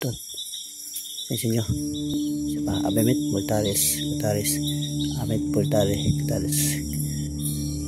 Ito. Ayun nyo. Isa pa. Abemet, Voltaris. Abemet, Voltaris.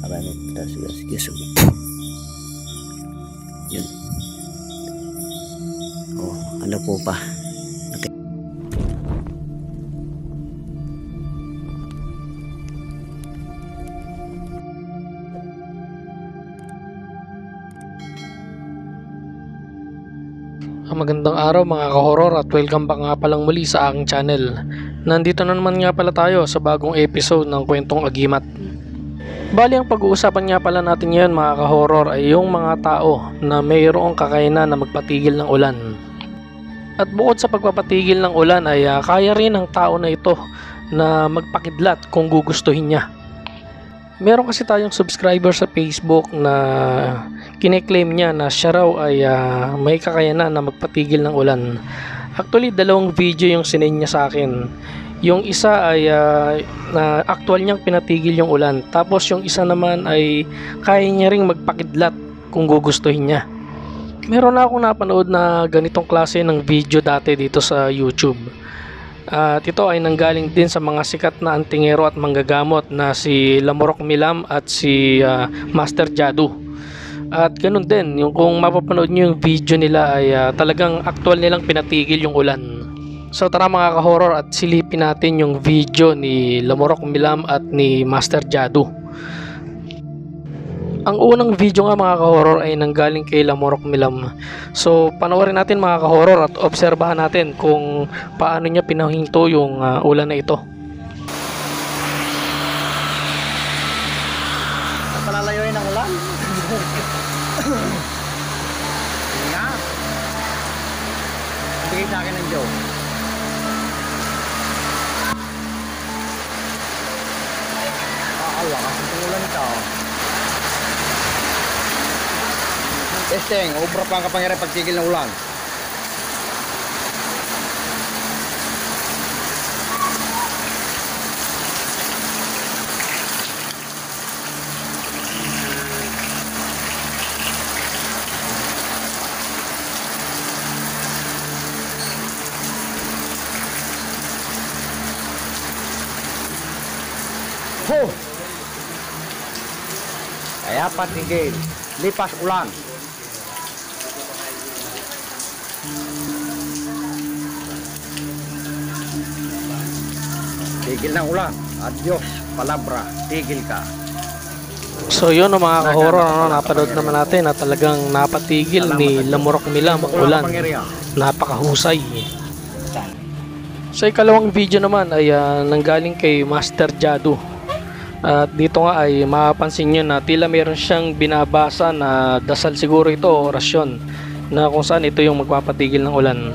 Abemet, Voltaris. Yusuf. Yun. Oh, ano po pa? Okay. Magandang araw mga ka-horror at welcome back nga palang muli sa aking channel. Nandito na naman nga pala tayo sa bagong episode ng Kwentong Agimat. Bali ang pag-uusapan nga pala natin ngayon mga ka-horror ay yung mga tao na mayroong kakayanan na magpatigil ng ulan. At bukod sa pagpapatigil ng ulan ay kaya rin ng tao na ito na magpakidlat kung gugustuhin niya. Meron kasi tayong subscriber sa Facebook na kine-claim niya na siya raw ay may kakayanan na magpatigil ng ulan. Actually, dalawang video yung sinend niya sa akin. Yung isa ay na actual niyang pinatigil yung ulan. Tapos yung isa naman ay kaya niya ring magpakidlat kung gugustuhin niya. Meron na akong napanood na ganitong klase ng video dati dito sa YouTube. At ito ay nanggaling din sa mga sikat na antingero at manggagamot na si Lamorok Milam at si Master Jadu. At ganun din, yung kung mapapanood nyo yung video nila ay talagang actual nilang pinatigil yung ulan. So tara mga ka-horror at silipin natin yung video ni Lamorok Milam at ni Master Jadu. Ang unang video nga mga ka-horror ay nanggaling kay Lamorok Milam. So panoorin natin mga ka-horror at obserbahan natin kung paano niya pinahinto yung ulan na ito. Napalalayuin ng ulan. Nga. Bigay sa akin ng joke. Lakas ng ulan ito. Testing, obra pa ang kapangyarihan pagtigil ng ulan. Ho! Kaya patigil, lipas ulan. Tigil ng ulan. Adios, palabra. Tigil ka. So yun mga ka-horror, napanood naman natin na talagang napatigil ni Lamorok Milam ang ulan. Napakahusay. Sa ikalawang video naman ay nanggaling kay Master Jadu. At dito nga ay mapapansin nyo na tila meron siyang binabasa na dasal, siguro ito orasyon, na kung saan ito yung magpapatigil ng ulan.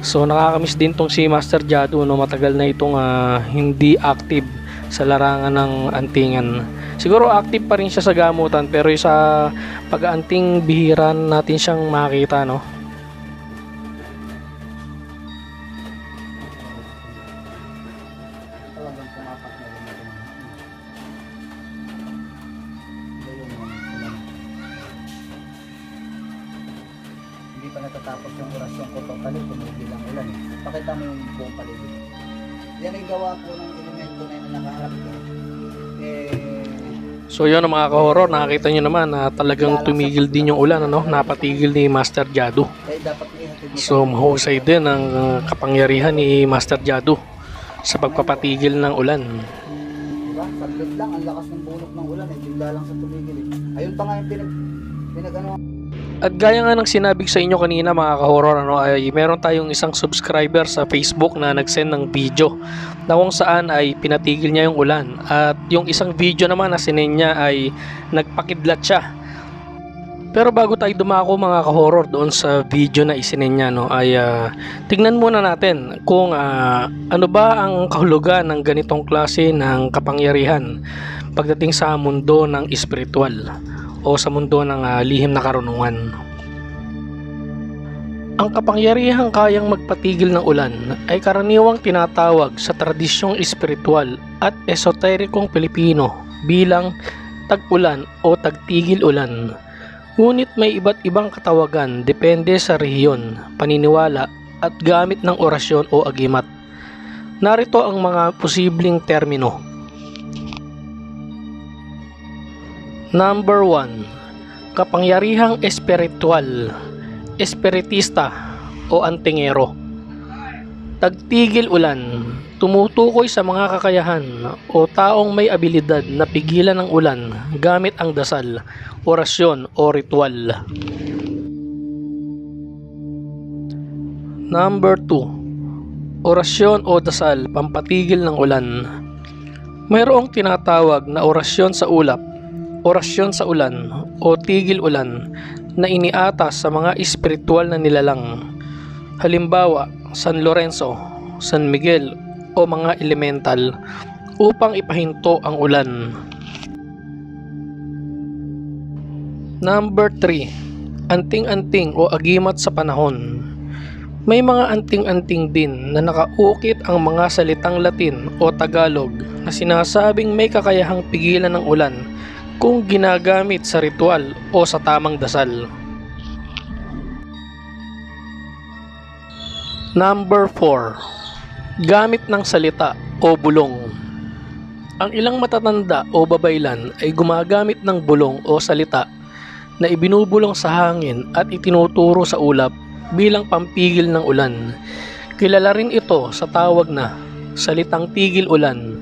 So nakakamiss din tong si Master Jadu, no? Matagal na itong hindi active sa larangan ng antingan. Siguro active pa rin siya sa gamutan, pero sa pag-anting bihira natin siyang makita, no? Hindi pa natatapos yung orasyon ko totally, tumigil ang ulan. Pakita mo yung buong paligid. Yan ay gawa po ng elemento na yung nakaharap ko. So yun mga ka-horror, nakakita nyo naman na talagang tumigil din yung ulan, ano? Napatigil ni Master Jadu. So mahusay din ang kapangyarihan ni Master Jadu sa pagpapatigil ng ulan. Diba? Saglit lang, ang lakas ng bunok ng ulan, bigla lang sa tumigil. Ayun pa nga yung pinag-ano. At gaya nga ng sinabi sa inyo kanina mga ka-horror, ano, ay meron tayong isang subscriber sa Facebook na nag-send ng video na kung saan ay pinatigil niya yung ulan. At yung isang video naman na sinend niya ay nagpakidlat siya. Pero bago tayo dumako mga ka-horror doon sa video na isinend niya, no, ay tignan muna natin kung ano ba ang kahulugan ng ganitong klase ng kapangyarihan pagdating sa mundo ng espiritual o sa mundo ng lihim na karunungan. Ang kapangyarihang kayang magpatigil ng ulan ay karaniwang tinatawag sa tradisyong espiritual at esoterikong Pilipino bilang tag-ulan o tagtigil ulan. Ngunit may iba't ibang katawagan depende sa rehiyon, paniniwala at gamit ng orasyon o agimat. Narito ang mga posibleng termino. Number 1. Kapangyarihang espiritual, espiritista o antingero. Tagtigil ulan, tumutukoy sa mga kakayahan o taong may abilidad na pigilan ng ulan gamit ang dasal, orasyon o ritual. Number 2. Orasyon o dasal pampatigil ng ulan. Mayroong tinatawag na orasyon sa ulap, orasyon sa ulan o tigil ulan na iniatas sa mga espiritual na nilalang. Halimbawa, San Lorenzo, San Miguel o mga elemental upang ipahinto ang ulan. Number 3. Anting-anting o agimat sa panahon. May mga anting-anting din na nakaukit ang mga salitang Latin o Tagalog na sinasabing may kakayahang pigilan ng ulan kung ginagamit sa ritual o sa tamang dasal. Number 4. Gamit ng salita o bulong. Ang ilang matatanda o babaylan ay gumagamit ng bulong o salita na ibinubulong sa hangin at itinuturo sa ulap bilang pampigil ng ulan. Kilala rin ito sa tawag na salitang tigil ulan,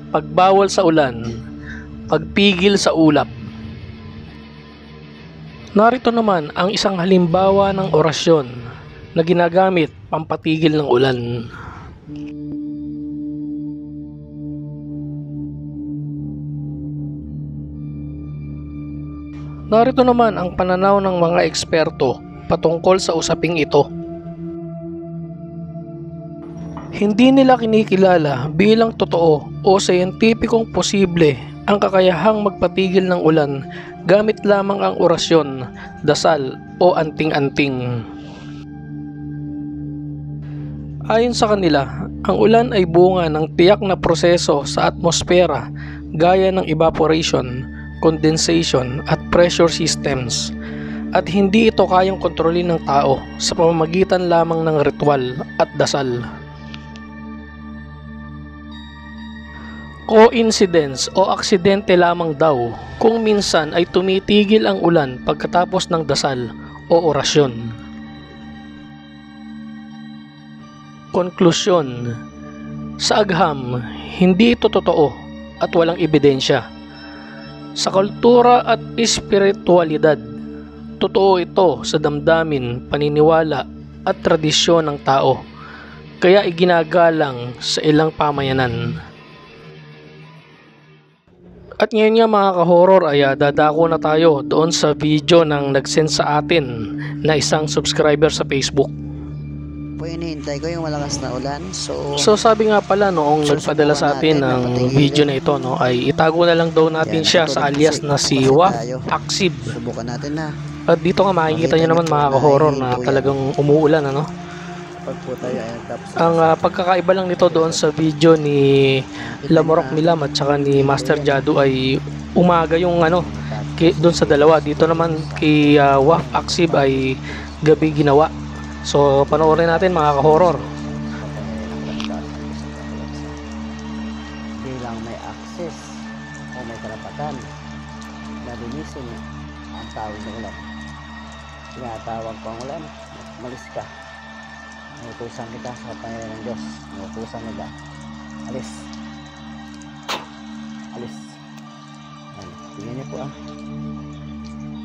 pagbawal sa ulan, pagpigil sa ulap. Narito naman ang isang halimbawa ng orasyon na ginagamit pampatigil ng ulan. Narito naman ang pananaw ng mga eksperto patungkol sa usaping ito. Hindi nila kinikilala bilang totoo o siyentipikong posible ang kakayahang magpatigil ng ulan gamit lamang ang orasyon, dasal o anting-anting. Ayon sa kanila, ang ulan ay bunga ng tiyak na proseso sa atmosfera gaya ng evaporation, condensation at pressure systems, at hindi ito kayang kontrolin ng tao sa pamamagitan lamang ng ritual at dasal. Coincidence o aksidente lamang daw kung minsan ay tumitigil ang ulan pagkatapos ng dasal o orasyon. Konklusyon: sa agham, hindi ito totoo at walang ebidensya. Sa kultura at espiritualidad, totoo ito sa damdamin, paniniwala at tradisyon ng tao, kaya iginagalang sa ilang pamayanan. At ngayon nga mga ka-horror ay dadako na tayo doon sa video ng nag-send sa atin na isang subscriber sa Facebook. Po, hinihintay ko yung malakas na ulan. So sabi nga pala noong nagpadala sa atin ng video na ito, no, ay itago na lang daw natin siya sa alias na si Waf Aksib. Subukan natin na. At dito nga makikita nyo naman mga ka-horror na talagang umuulan, ano? Pag po tayo ay tapos. Ang pagkakaiba lang nito doon sa video ni Lamorok Milam at saka ni Master Jadu ay umaga yung ano doon sa dalawa. Dito naman kay Waf Aksib ay gabi ginawa. So panoorin natin mga ka-horror. Bilang may access o may karapatan na linisin ang tawag ng ulan. Tinatawag ko ang ulan, malis ka. Inutusan kita sa pangalan ng Diyos. Inutusan nila. Alis. Alis. Tingnan niyo po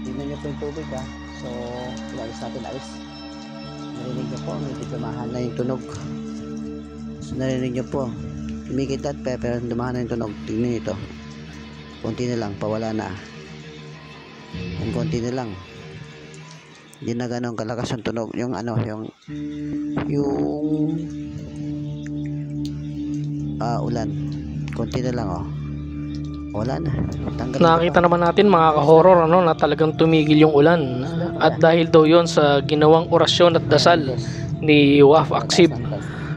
tingnan niyo po yung tubig So, ilalis natin, alis. Narinig niyo po, medyo dumahan na yung tunog. So, narinig niyo po. Tumikit at pero dumahan na yung tunog. Tingnan niyo ito. Konti na lang, pawala na. Yung konti na lang. Hindi na ganun kalakas yung tunog. Yung ulan. Konti na lang Wala na. Nakita naman natin mga ka-horror na talagang tumigil yung ulan. At dahil daw yon sa ginawang orasyon at dasal ni Waf Aksib.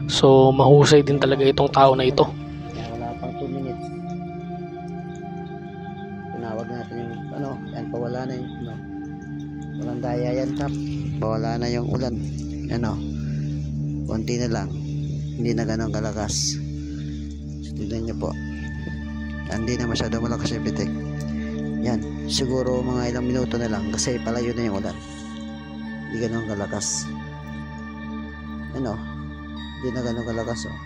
So mahusay din talaga itong tao na ito. Wala pang 2 minutes. Tinawag natin yung pawala na yung walang daya yan, tap. Pawala na yung ulan. konti na lang, hindi na ganun kalakas. So, tignan nyo po, hindi na masyado malakas yung pitik. Yan, siguro mga ilang minuto na lang kasi palayo na yung ulan, hindi ganun kalakas. Ano, hindi na ganun kalakas. Oh,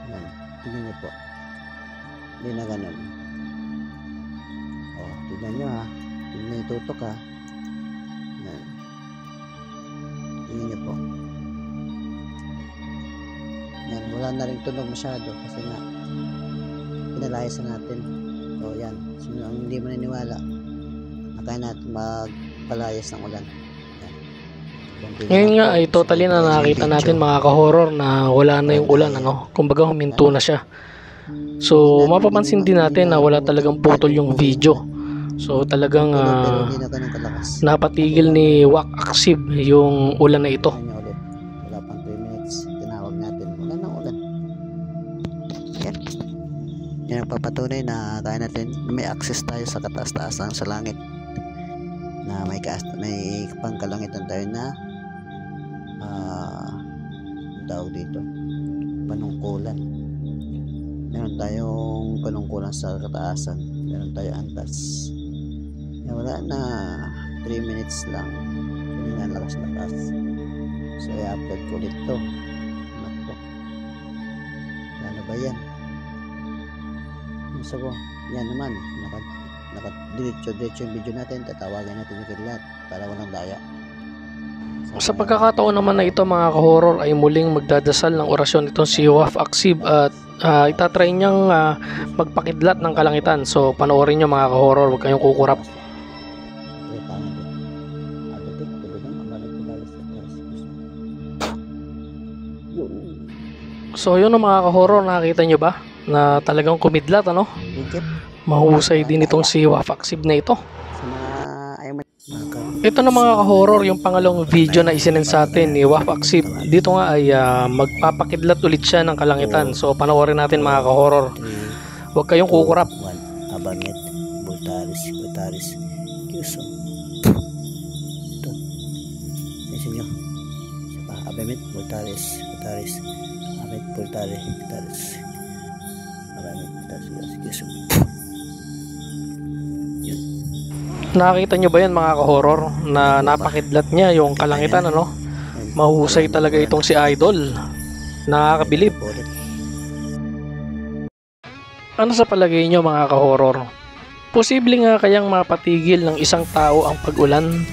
yan, tignan nyo po, hindi na ganun. Oh, tignan nyo ha, tignan yung tutok ha. Yan, tignan nyo po. Yan, wala na rin tunog masyado kasi nga pinalayas na natin. So yan, sino ang hindi maniniwala, kaya natin magpalayas ng ulan. Yan. Ngayon nga ay totally na nakita natin mga ka-horror na wala na yung ulan, ano? Kumbaga huminto na siya. So mapapansin din natin na wala talagang putol yung video. So talagang pero hindi na ganun kalakas. napatigil ni Wak Aksib yung ulan na ito. Tignan nyo ulit, wala pang 3 minutes, tinawag natin, wala nang ulan. Yan, yan ang papatunay na kaya natin, may access tayo sa kataas-taasan sa langit, na may pangkalangitan tayo na tawag dito, panungkulan. Meron tayong panungkulan sa kataasan, meron tayo antas. Wala na, 3 minutes lang, hindi na lakas. So i-upload ko ulit to. Ano ba yan? Gusto ko, yan naman, naka-diretso yung video natin, tatawagan natin yung kidlat para walang daya. Sa pagkakataon naman na ito mga ka-horror ay muling magdadasal ng orasyon itong si Wak Aksib at itatry niyang magpakidlat ng kalangitan. So panoorin niyo mga ka-horror, huwag kayong kukurap. So yun mga ka-horror, nakakita nyo ba na talagang kumidlat, ano? Mahusay din itong si Wak Aksib na ito. Ito na mga ka-horror, yung pangalawang video na isinend sa atin ni Wak Aksib. Dito nga ay magpapakidlat ulit siya ng kalangitan. So panoorin natin mga ka-horror, huwag kayong kukurap. Abamet, Bultaris, Kyuso. Ito, nasin nyo. Abamet, Bultaris, Abamet, Bultaris, Kyuso. Nakakita nyo ba yan mga ka-horror na napakidlat niya yung kalangitan, ano? Mahusay talaga itong si Idol. Nakakabilib. Ano sa palagay nyo mga ka-horror? Posible nga kayang mapatigil ng isang tao ang pag-ulan?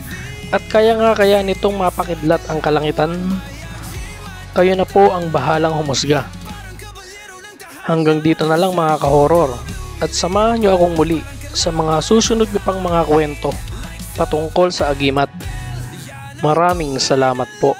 At kaya nga kaya nitong mapakidlat ang kalangitan? Kayo na po ang bahalang humusga. Hanggang dito na lang mga ka-horror. At samahan nyo akong muli sa mga susunod na pang mga kwento patungkol sa agimat. Maraming salamat po.